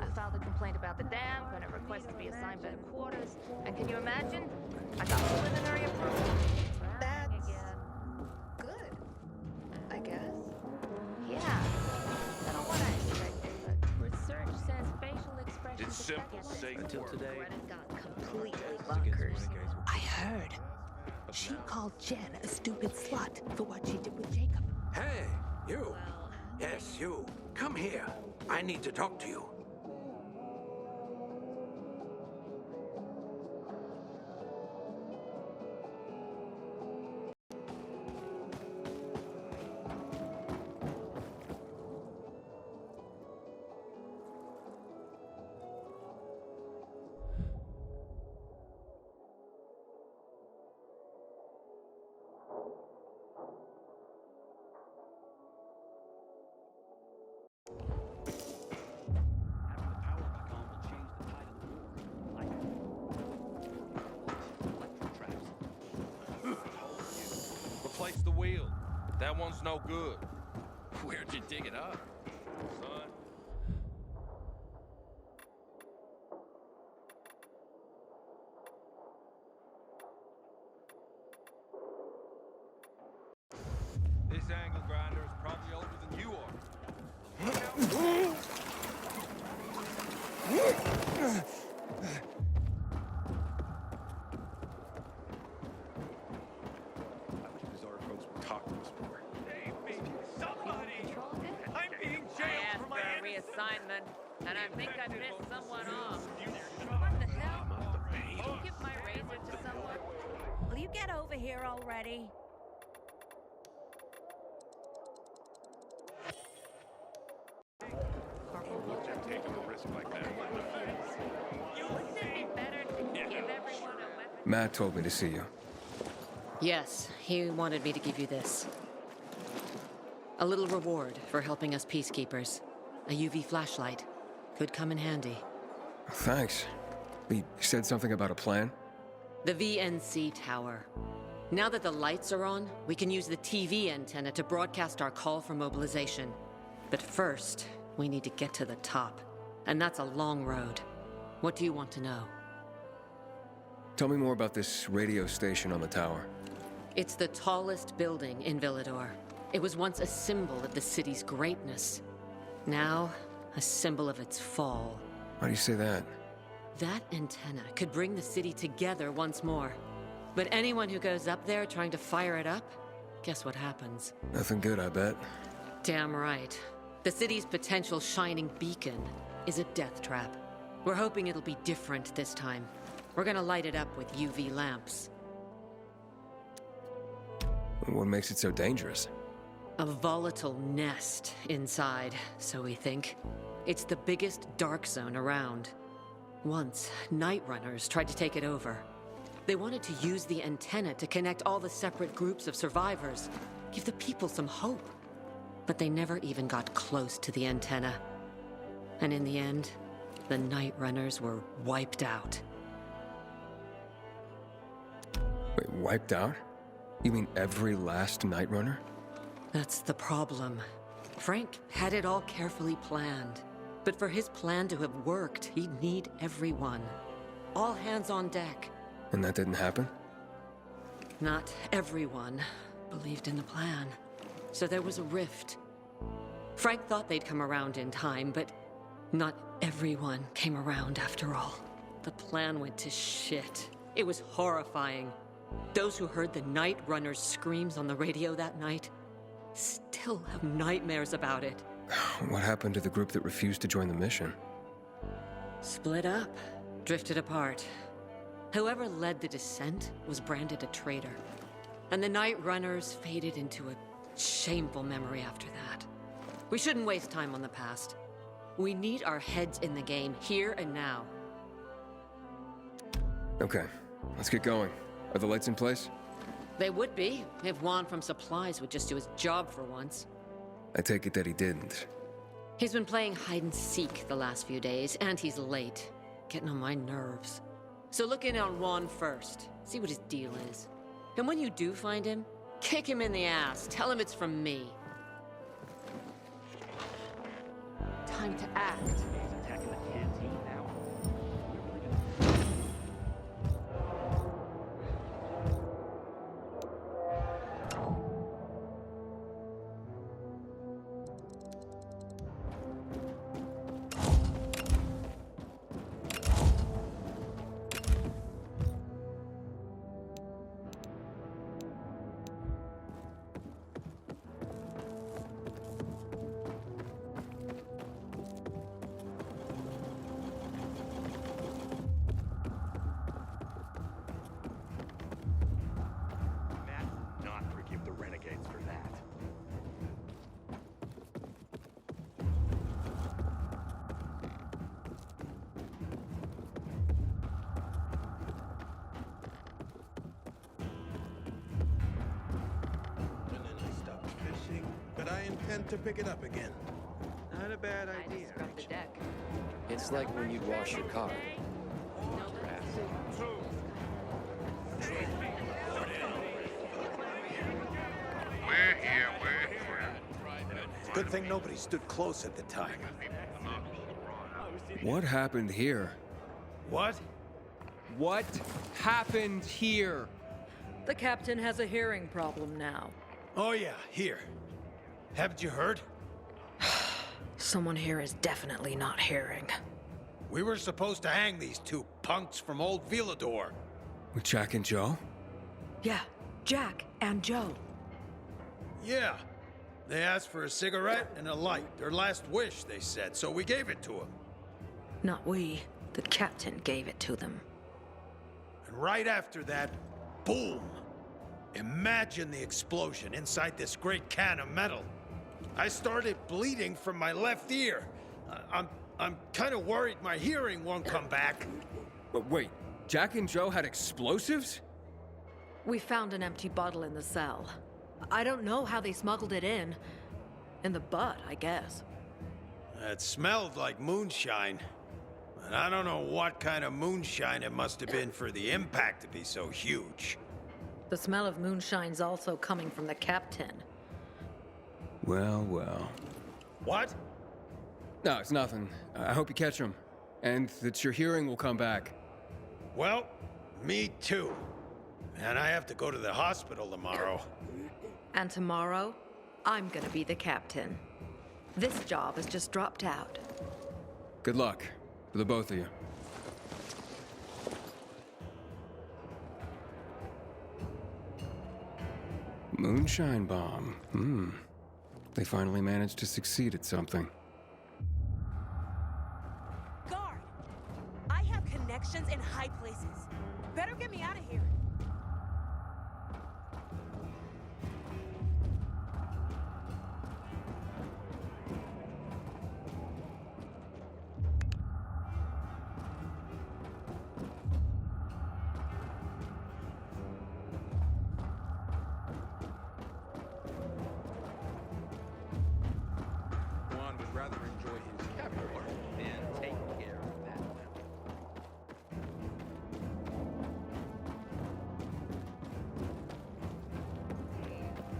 I filed a complaint about the damp and a request to be assigned better quarters. And can you imagine? I got preliminary approval. That's Again. good, I guess. Yeah. I don't know what I expected, but research says facial expressions. It's simple, safe Until work. today. Brennan got completely Against bonkers. renegades. I heard. She called Jen a stupid slut for what she did with Jacob. Hey, you. Yes, you. Come here. I need to talk to you. Replace the wheel. That one's no good. Where'd you dig it up, son? This angle grinder is probably older than you are. I wish these other folks would talk to us more. Somebody! I'm being I jailed asked for for my a innocence. reassignment, and I think I pissed someone off. What the hell? Did you give my razor to someone? Will you get over here already? Taking a risk like that. Wouldn't it be better to give everyone a weapon? Matt told me to see you. Yes, he wanted me to give you this. A little reward for helping us peacekeepers. A UV flashlight. Could come in handy. Thanks. He said something about a plan? The VNC tower. Now that the lights are on, we can use the TV antenna to broadcast our call for mobilization. But first, we need to get to the top. And that's a long road. What do you want to know? Tell me more about this radio station on the tower. It's the tallest building in Villador. It was once a symbol of the city's greatness. Now, a symbol of its fall. Why do you say that? That antenna could bring the city together once more. But anyone who goes up there trying to fire it up, guess what happens? Nothing good, I bet. Damn right. The city's potential shining beacon is a death trap. We're hoping it'll be different this time. We're gonna light it up with UV lamps. What makes it so dangerous? A volatile nest inside, so we think. It's the biggest dark zone around. Once, Night Runners tried to take it over. They wanted to use the antenna to connect all the separate groups of survivors, give the people some hope. But they never even got close to the antenna. And in the end, the Night Runners were wiped out. Wait, wiped out? You mean every last Night Runner? That's the problem. Frank had it all carefully planned. But for his plan to have worked, he'd need everyone. All hands on deck. And that didn't happen? Not everyone believed in the plan. So there was a rift. Frank thought they'd come around in time, but not everyone came around after all. The plan went to shit. It was horrifying. Those who heard the Night Runners' screams on the radio that night still have nightmares about it. What happened to the group that refused to join the mission? Split up, drifted apart. Whoever led the descent was branded a traitor. And the Night Runners faded into a shameful memory after that. We shouldn't waste time on the past. We need our heads in the game, here and now. Okay, let's get going. Are the lights in place? They would be, if Juan from Supplies would just do his job for once. I take it that he didn't. He's been playing hide and seek the last few days, and he's late. Getting on my nerves. So look in on Juan first. See what his deal is. And when you do find him, kick him in the ass. Tell him it's from me. time to act. Attacking the canteen now. Matt will not forgive the renegades for that. And then I stopped fishing, but I intend to pick it up again. Not a bad I idea. just scrubbed the deck. It's like when you'd wash your car. Good thing nobody stood close at the time. What happened here? What? What happened here? The captain has a hearing problem now. Oh yeah, here. Haven't you heard? Someone here is definitely not hearing. We were supposed to hang these two punks from old Villador. With Jack and Joe? Yeah, Jack and Joe. Yeah. They asked for a cigarette and a light. Their last wish, they said, so we gave it to them. Not we. The captain gave it to them. And right after that, boom! Imagine the explosion inside this great can of metal. I started bleeding from my left ear. I'm kind of worried my hearing won't come back. But wait, Jack and Joe had explosives? We found an empty bottle in the cell. I don't know how they smuggled it in. In the butt, I guess. It smelled like moonshine. And I don't know what kind of moonshine it must have been for the impact to be so huge. The smell of moonshine's also coming from the captain. Well, well. What? No, it's nothing. I hope you catch him. And that your hearing will come back. Well, me too. And I have to go to the hospital tomorrow. And tomorrow, I'm gonna be the captain. This job has just dropped out. Good luck for the both of you. Moonshine bomb. They finally managed to succeed at something. Guard! I have connections in high places. Better get me out of here. Juan would rather enjoy his caviar than take care of that.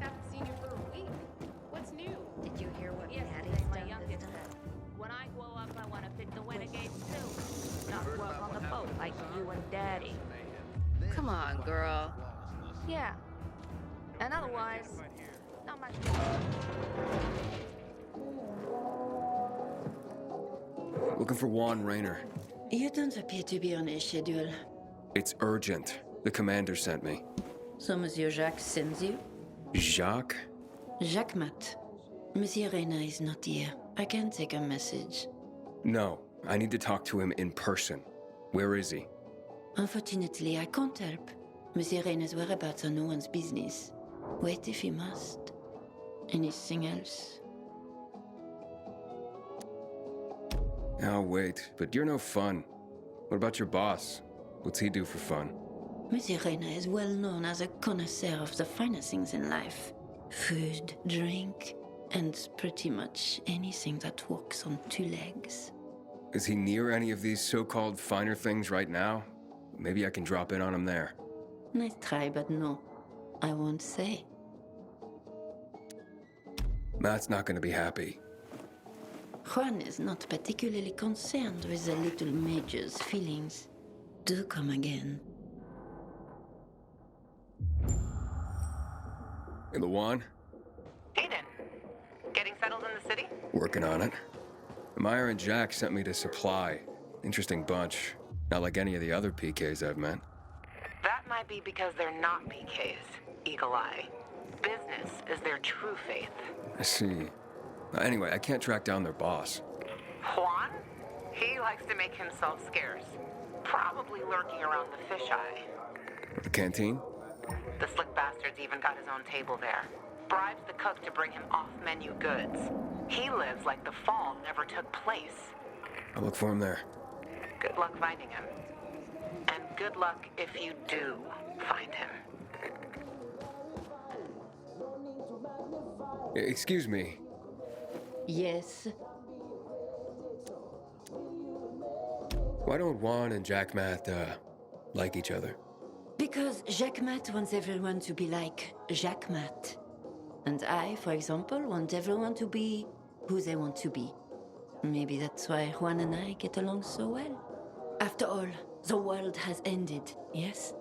Haven't seen you for a week. What's new? Did you hear what Yes, Daddy's my done youngest this said. time? When I grow up, I want to pick the renegades too. Not work on the boat like you and Daddy. Come on, girl. Yeah. And otherwise, not much. Looking for Juan Raynor. You don't appear to be on a schedule. It's urgent. The commander sent me. So Monsieur Jacques sends you? Jacques? Jacques Mat. Monsieur Reyna is not here. I can take a message. No, I need to talk to him in person. Where is he? Unfortunately, I can't help. Monsieur Reyna's whereabouts are no one's business. Wait if you must. Anything else? I'll wait, but you're no fun. What about your boss? What's he do for fun? Monsieur Reyna is well known as a connoisseur of the finer things in life. Food, drink, and pretty much anything that walks on two legs. Is he near any of these so-called finer things right now? Maybe I can drop in on him there. Nice try, but no. I won't say. Matt's not gonna be happy. Juan is not particularly concerned with the little major's feelings. Do come again. Hey, Lawan, Aiden, getting settled in the city? working on it. Meyer and Jack sent me to Supply. Interesting bunch. Not like any of the other PKs I've met. That might be because they're not PKs, Eagle Eye. Business is their true faith. I see. Anyway, I can't track down their boss. Juan? He likes to make himself scarce. Probably lurking around the fisheye. The canteen? The slick bastard's even got his own table there. Bribes the cook to bring him off-menu goods. He lives like the fall never took place. I'll look for him there. Good luck finding him. And good luck if you do find him. Excuse me. Yes? Why don't Juan and Jack Matt, like each other? Because Jacques Mat wants everyone to be like Jacques Mat. And I, for example, want everyone to be who they want to be. Maybe that's why Juan and I get along so well. After all, the world has ended, yes?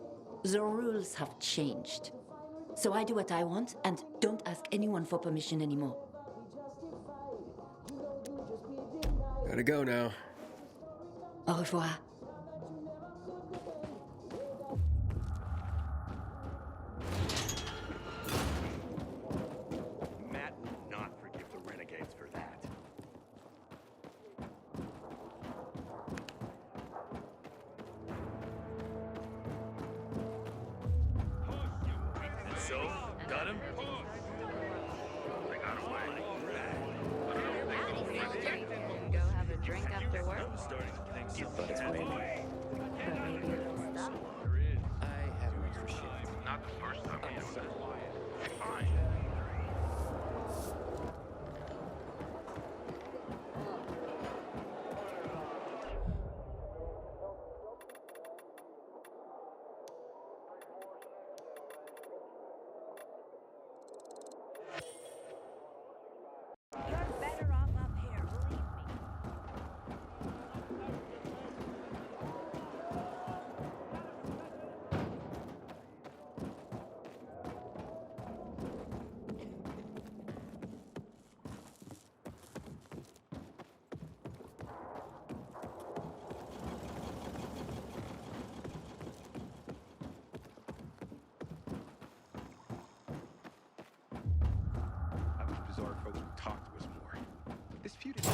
The rules have changed. So I do what I want and don't ask anyone for permission anymore. Gotta go now. Au revoir. Matt will not forgive the renegades for that. So, got him? They got away. Go have a drink after work? Starting to think You thought it's maybe. But maybe it'll stop. I have an extra shift. Not the first time we do it. Fine. You're better off up here, believe me. I wish Bizarre folks would talk to us more. This feud is peace.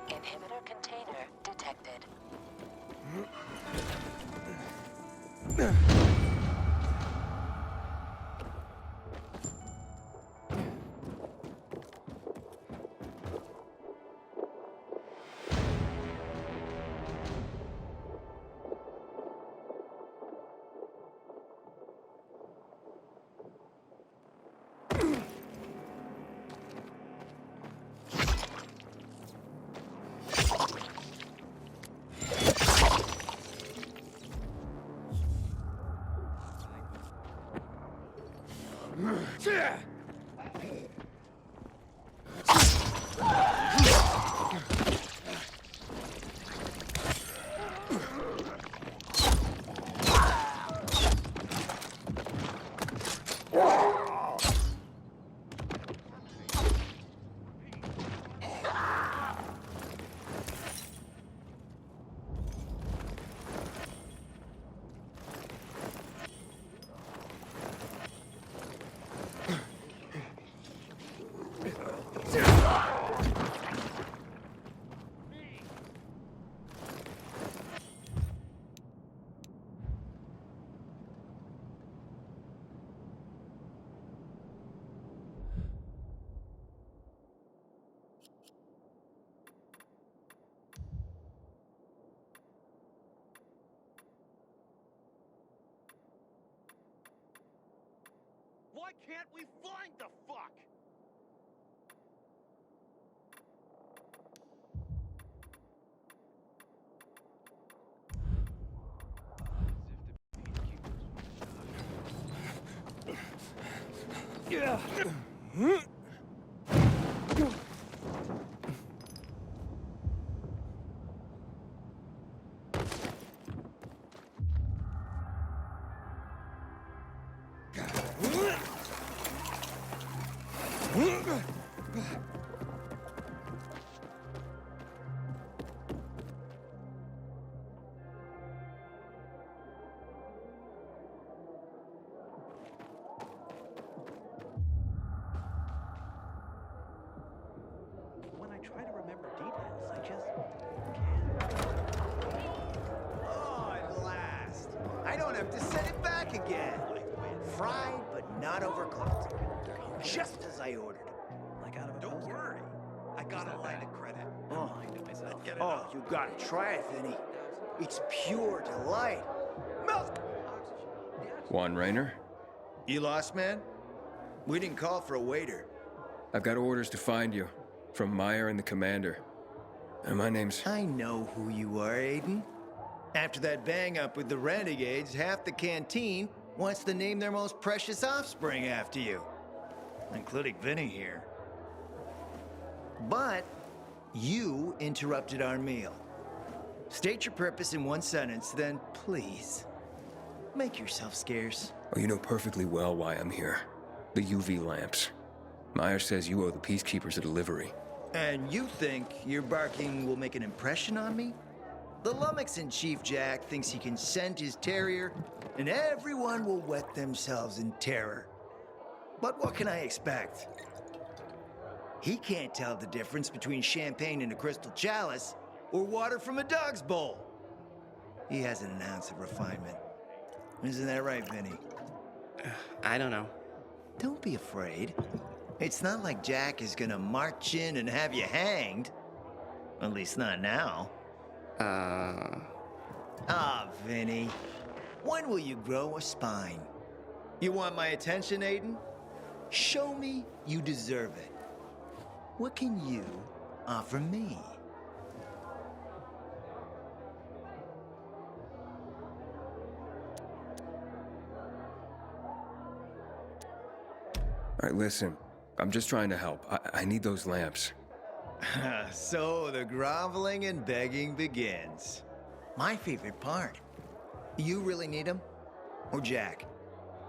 Inhibitor container detected. Why can't we find the fuck? Yeah. When I try to remember details, I just can't. Oh, at last. I don't have to send it back again. Fried but not overcooked. Just as I ordered. Like out of a Don't postcard. worry. I got a line of credit. Oh, Get it oh, up. you gotta try it, Vinny. It's pure delight. Milk! Juan Raynor? You lost, man? We didn't call for a waiter. I've got orders to find you. From Meyer and the commander. And my name's... I know who you are, Aiden. After that bang-up with the Renegades, half the canteen wants to name their most precious offspring after you. Including Vinny here. But you interrupted our meal. State your purpose in one sentence, then please, make yourself scarce. Oh, you know perfectly well why I'm here. The UV lamps. Meyer says you owe the Peacekeepers a delivery. And you think your barking will make an impression on me? The Lummox-in-Chief Jack thinks he can scent his terrier, and everyone will wet themselves in terror. But what can I expect? He can't tell the difference between champagne in a crystal chalice or water from a dog's bowl. He hasn't an ounce of refinement. Isn't that right, Vinny? I don't know. Don't be afraid. It's not like Jack is gonna march in and have you hanged. At least not now. Ah, Vinny. When will you grow a spine? You want my attention, Aiden? Show me you deserve it. What can you offer me? All right, listen. I'm just trying to help. I need those lamps. So the groveling and begging begins. My favorite part. You really need him? Or Jack?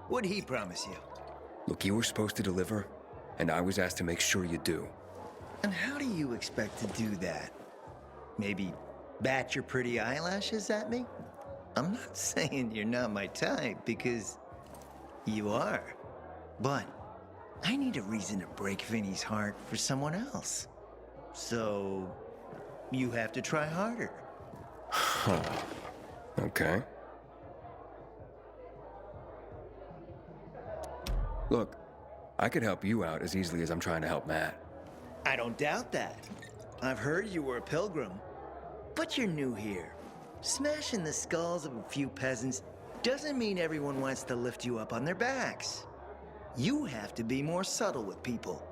What'd he promise you? Look, you were supposed to deliver, and I was asked to make sure you do. And how do you expect to do that? Maybe bat your pretty eyelashes at me? I'm not saying you're not my type, because you are. But I need a reason to break Vinny's heart for someone else. So you have to try harder. Huh. Okay. Look, I could help you out as easily as I'm trying to help Matt. I don't doubt that. I've heard you were a pilgrim. But you're new here. Smashing the skulls of a few peasants doesn't mean everyone wants to lift you up on their backs. You have to be more subtle with people.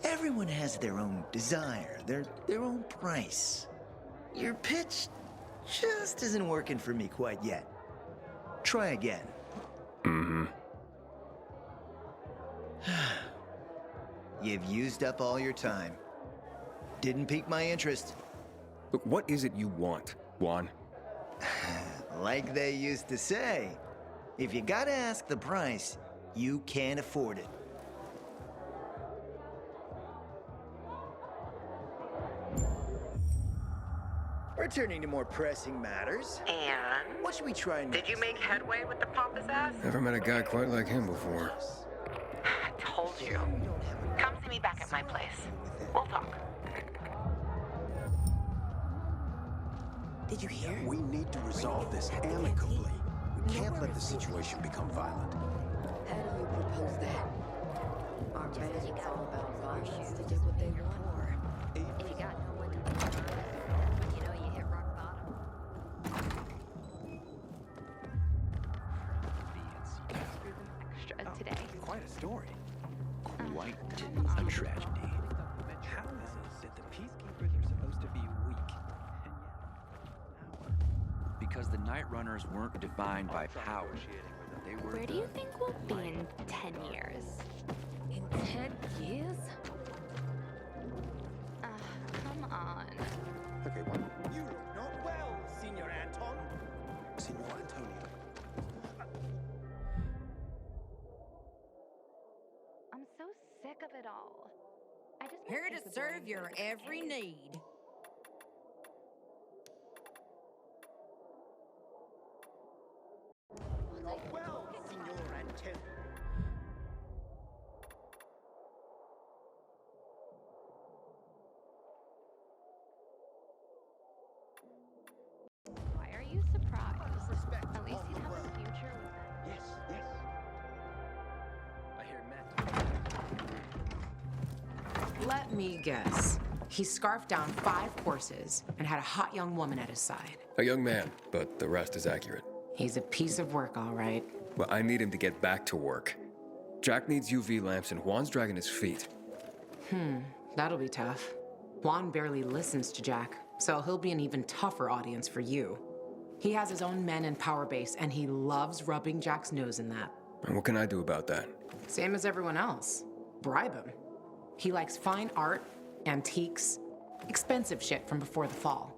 Everyone has their own desire, their own price. Your pitch just isn't working for me quite yet. Try again. Mm-hmm. You've used up all your time. Didn't pique my interest. Look, what is it you want, Juan? Like they used to say, if you gotta ask the price, you can't afford it. Returning to more pressing matters. And? What should we try next? Did you make headway with the pompous ass? Never met a guy quite like him before. I told you. Come see me back at my place. We'll talk. Did you hear? We need to resolve this amicably. We can't let the situation become violent. How do you propose that? Our magic's all about violence to do what they want. If you got no one to be behind, you know you hit rock bottom. Screw them extra today. Quite a story. Quite a tragedy. How is it that the peacekeepers are supposed to be weak? Because the Night Runners weren't defined by power. They were. Where do you think we'll be in 10 years? In 10 years? Come on. Okay, one. You look not well, Senor Anton. Senor Antonio. I'm so sick of it all. I just Here to serve your every need. Not well, Senor Anton. Why are you surprised? At least he'd have a future with them. Yes, yes. I hear Matt. Let me guess. He scarfed down 5 horses and had a hot young woman at his side. A young man, but the rest is accurate. He's a piece of work, all right. Well, I need him to get back to work. Jack needs UV lamps and Juan's dragging his feet. That'll be tough. Juan barely listens to Jack, so he'll be an even tougher audience for you. He has his own men and power base, and he loves rubbing Jack's nose in that. And what can I do about that? Same as everyone else. Bribe him. He likes fine art, antiques, expensive shit from before the fall.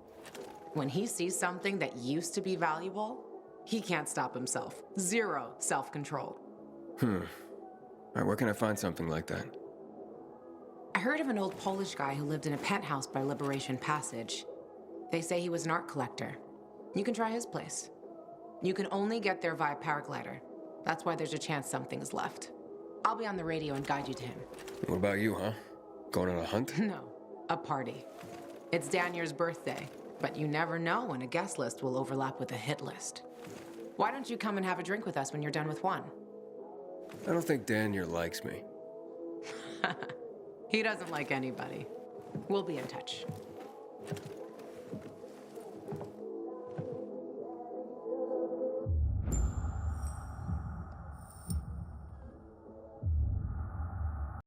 When he sees something that used to be valuable, he can't stop himself. 0 self-control. All right, where can I find something like that? I heard of an old Polish guy who lived in a penthouse by Liberation Passage. They say he was an art collector. You can try his place. You can only get there via paraglider. That's why there's a chance something's left. I'll be on the radio and guide you to him. What about you, huh? Going on a hunt? No, a party. It's Danier's birthday, but you never know when a guest list will overlap with a hit list. Why don't you come and have a drink with us when you're done with Juan? I don't think Danier likes me. He doesn't like anybody. We'll be in touch.